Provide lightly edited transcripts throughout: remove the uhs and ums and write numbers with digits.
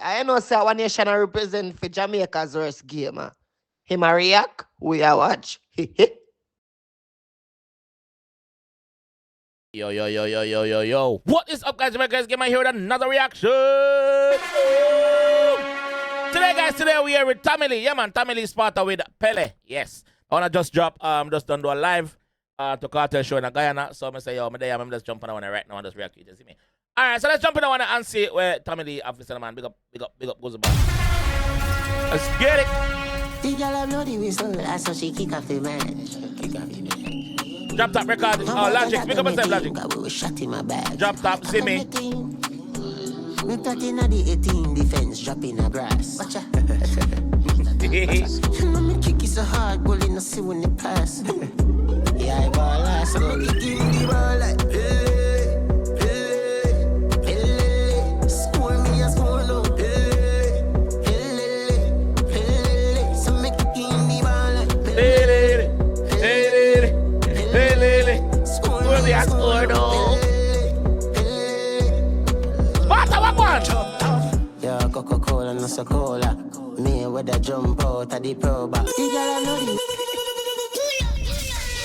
I know say one nation I represent for Jamaica's worst game. Him a react, we a watch. Yo, yo, yo, yo, yo, yo, yo. What is up, guys? JAMAICA'S game here with another reaction. Today we are with Tamily. Yeah, man, Tamily Sparta with Pele. Yes. I wanna just drop, just done do a live to cartel show in Guyana. So I say, yo, I'm just jumping on it right now and just react to it. You see me? Alright, so let's jump in on it and see where Tamily officer man. Big up, goes about. Let's get it. The girl I know the whistle, that's how she kick off the man. Drop top record. Oh, Logic. Pick up yourself, Logic. Shot in my bag. Drop top, see me. Me 13 at the 18 defense, drop in the grass. Watcha. You know me kick is so hard, goal in the sea when it pass. Yeah, I ball last, so we give the ball like Pele. Score me a score low. Pele. So me kick in the ball like Pele. Score me a score low. Sparta, what one? Yo, Coca-Cola, no so cola. Me with a jump out of the pro box. The girl I know the.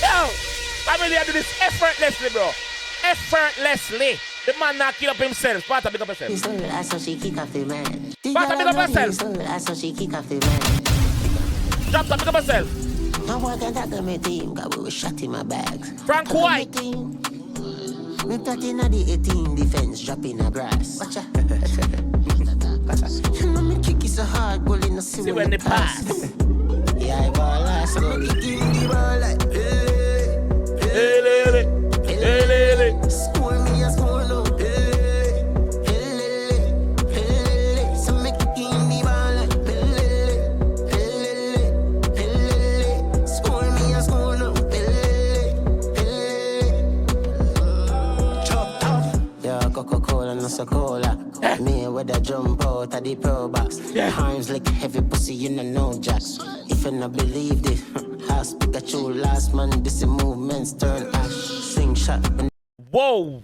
Yo, Tamily do this effortlessly, bro. Effortlessly. The man not kill up himself. Sparta, pick up yourself. That's how she kick off the man. Sparta, pick up yourself. That's how she kick off the man. Drop top, pick up yourself. No one can tackle my team, cause we was shot in my bags. Frank White. Me 13 at the 18 defense, drop in the grass. Watcha. You know me kick is so hard, goal in the sea See when they pass. Yeah, I ball last, so we give the ball like Pele. Score me a score low. Pele. So me kick in the ball like Pele. Score me a score low. Pele. Chop tough. Yeah, Coca-Cola, no so cola. Me with a jump out of the pro box. Arms like heavy pussy, you know jacks. If you not believe it, ask Pikachu, last man, this movements turn ash. Sing shot. Whoa.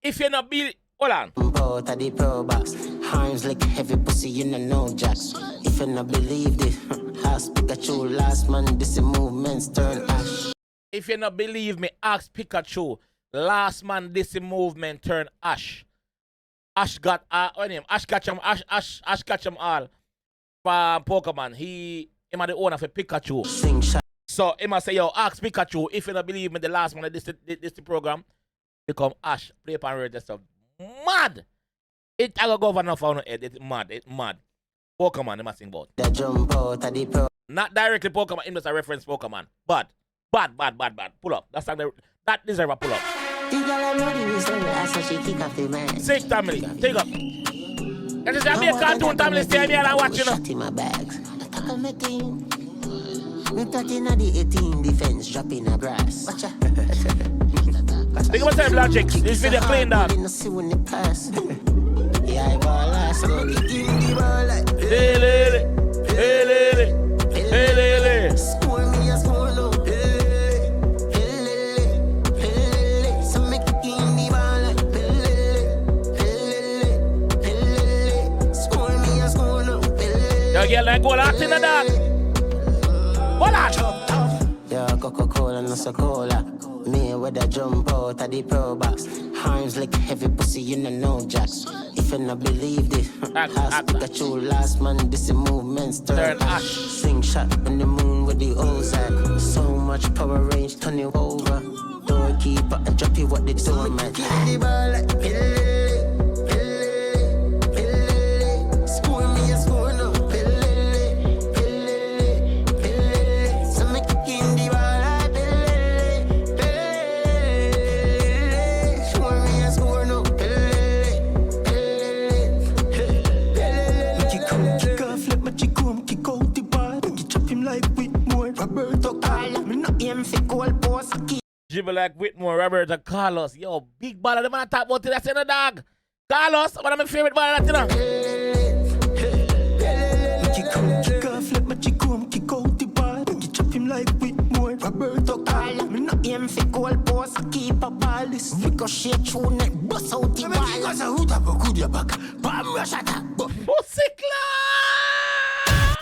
If you're not be, hold on. Out of the pro box. Arms like heavy pussy, you know jacks. If you not believe it, ask Pikachu, last man, this movements turn ash. If you not believe me, ask Pikachu. Last man, this movement turn ash. Ash got Ash catch him all for Pokemon. Him are the owner for Pikachu. Sing shot. So he must say, yo, ask Pikachu. If you don't believe me, the last man this program become Ash. Play upon radio stuff. Mad. It I go enough on the head. It's mad. Pokemon, they must sing about. The jump out of the pro. Not directly Pokemon, him just a reference Pokemon. Bad. Pull up. That deserve a pull up. The girl I know the whistle, that's how she kick off the man. Sick Tamily, take up. That is a big cartoon Tamily, stay here and watch, you know. Shot in my bags. Tackle my team. Me 13 at the 18 defense, drop in the grass. Watcha. Think about time, Logic. This video clean down. Yeah, I ball last, so we give the ball like Pele. Score me a score low. So me kick in the ball like Pele. Score me a score low. Yo, girl, like go out in the dark. Hold on. Yo, Coca-Cola, no so cola. Me with a jump out of the pro box. Arms like heavy pussy, you know jacks. If you not believe it, ask Pikachu, last man, this movements turn ash. Sing shot in the moon with the Ozark. So much power range, turn it over. Doorkeeper, and drop you what they do, man. Kill the ball like Pele. Score me a score no. Pele. So me kick in the ball like Pele. Score me a score no. Kick off, let my chick come, kick out the ball. You chop him like Whitmore, Roberto Carlos. Me not aim for goal post. Dribble like Whitmore, Roberto Carlos. Yo, big baller, the man talk about it, that's in the dog. Carlos, one of my favorite baller, that's in the. Kick off, let my chick come, kick out the ball. You chop him like Whitmore, Roberto Carlos. Me not aim for goal post. post, keep a ball. This ricochet through neck, bust out the wall. Because I hoot up a good your back. Bam, rush attack. Pussy clap!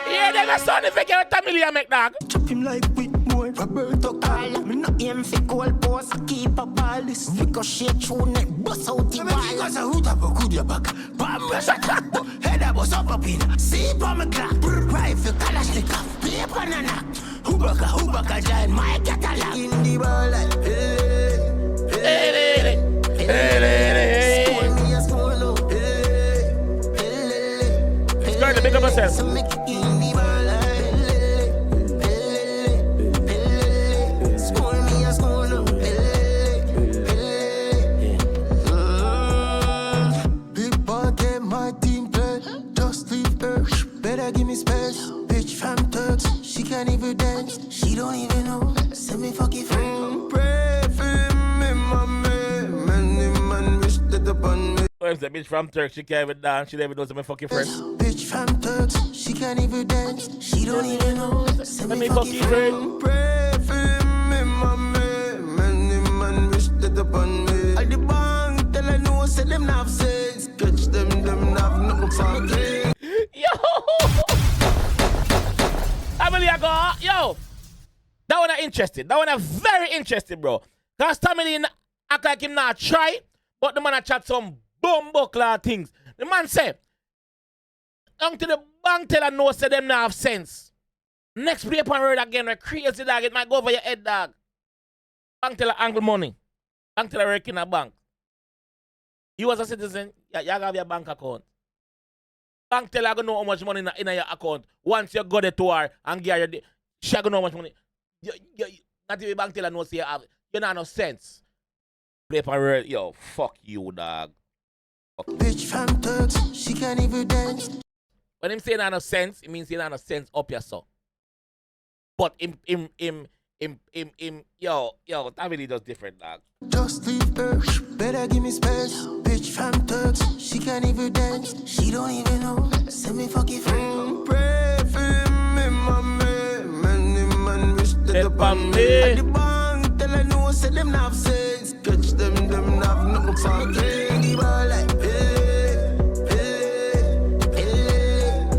Yeah, they got sound effect every time you make dog. Chop him like with more. Roberto Carla. Me not aim for goal post, keep a ball. This Ricochet through neck, bust out the wall. because I hoot up a good your back. Bam, rush attack. Head up, bust up in. See, bomb a clap. Rifle, Kalashnikov. Paper nana. Hubaka, giant, my catalog. In the ball like, score me a score no. Score the big up yourself. So make it in the ball like, score me a score no. big ball game, my team play. Just leave her. Better give me space. Bitch from Turks, she can't even dance. She don't even know. Send me fucking friend. Pray for me, mommy. Many man wish that upon me. Oh, if the bitch from Turk, she can't even dance. She never knows my fucking friend. Bitch from Turks, she can't even dance. She don't even know. Send Let me me fucking fucking friend. friend. Pray for me, mommy. Many man wish that upon me. At the bank, tell I know, say them have sense. Catch them have nothing for me. Yo! Family, I go, yo! That one I interested. That one I very interested, bro. Because Tamili act like him not try, but the man a chat some bumbo claw things. The man say, until the bank teller know say them not have sense. Next paper word again, a crazy dog, it might go over your head, dog. Bank teller angle money. Bank teller work in a bank. You as a citizen, you have your bank account. Bank teller gonna know how much money in your account. Once you go there to her and get her, she gonna know how much money. Not even bank teller knows you have. You not no sense. Paper word, yo, fuck you, dog. Bitch from Turks, she can't even dance. When him say not no sense, it means he not no sense up your son. But him, yo, that really does different, dog. Just leave her, better give me space. Bitch from Turks, she can't even dance. She don't even know. Send me fucking friend. Pray for me, mommy. Many man wish that upon me. me. At the bank, tell I know, say them have sense. Catch them have nothing for me. In the ball like,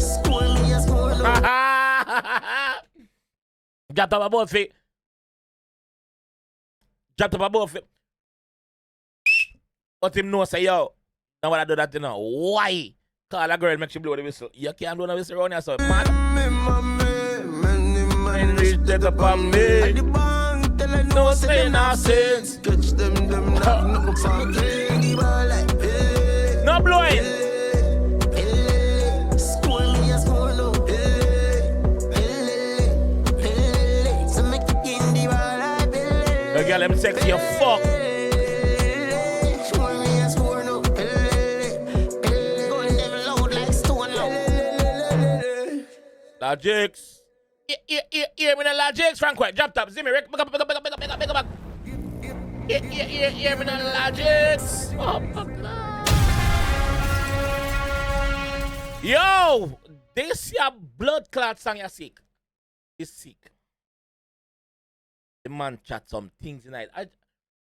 Score me a score no. Dropped up above it. Dropped up above it. But him know say, yo, now what I do that, you know. Why? Call a girl, make she blow the whistle. You can't blow the whistle around here, so man. me, mommy. Many man Reach that upon me. At the bank, tell I know, say them have sense. Catch them have nothing for me. In the ball like, No blowing. Score me a score no. So make it in the ball like The girl, them sexy, you fuck. Score me a score no. Going them loud like stone no. Logics. Hear me the Logics, Frank White. Drop top. See me. Pick up. Hear me the Logics. Oh, fuck no. Yo, this your blood clot song you sick. Is sick. The man chat some things tonight. I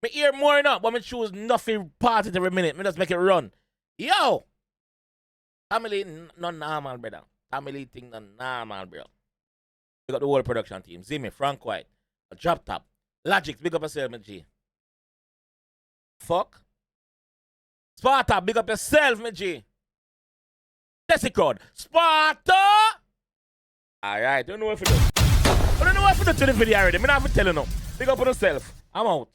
hear more now, but I choose nothing part it every minute. Me just make it run. Yo, family not normal, brother. Family thing not normal, bro. We got the whole production team. Zimmy, Frank White, Drop Top, Logic, big up yourself, my G. Fuck. Sparta, big up yourself, my G. Tessie crowd. Sparta! Alright, don't know what to do. I don't know what to do to the video already. I'm not have to tell you no. Big up on yourself. I'm out.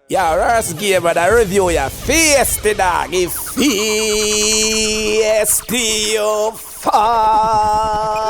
Yeah, Ross gave me the review, ya feisty dog, he feisty, you fuck.